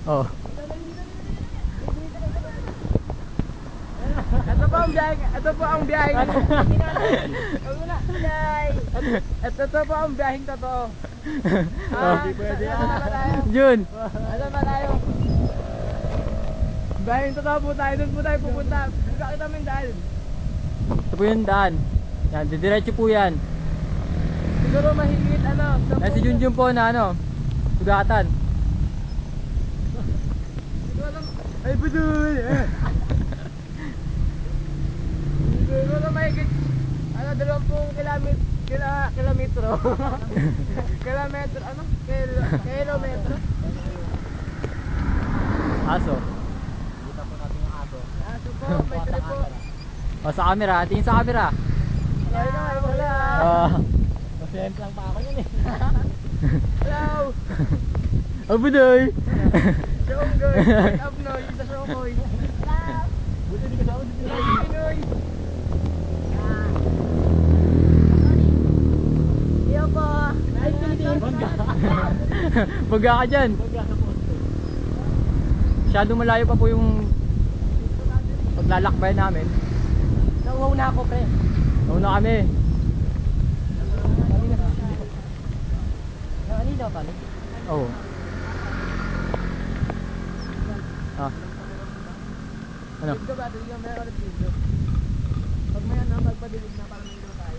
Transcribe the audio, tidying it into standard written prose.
Oh. Ito po ang biyahe. Ito po ang biyahe. Ito po ang biyaheng totoo. Hindi pwede yan. Jun. Ano ba tayo? Biyaheng totoo po tayo. Doon po tayo pupunta. Bakit namin dahil? Ito po yung daan. Yan, didiretso po yan. Siguro mahigit ano. Yan si Junjun po na ano, sugatan. Ay budoy! Siguro mahigit ano, 20 kilometro. Kilometro, ano? Kilometro. Aso. Kita po natin yung aso. Aso po, may trip po. O, sa camera, tingin sa camera. Ay na, wala. Masayang lang pa ako yun eh. Hello! Abudoy! Shonggoy! What's up no? Isa Shonggoy. Buti hindi kasama si Pinoy. Pinoy! Iyo po. Ay, Philippines! Baga ka dyan. Baga sa posto. Masyadong malayo pa po yung paglalakbay namin. Nauhaw na ako, pre. Nauna kami. Kanina pa. Oo. Oh. Ah. Ano? Dito ba? Dito yung meron dito. Pag may ano, pagpadilig na parang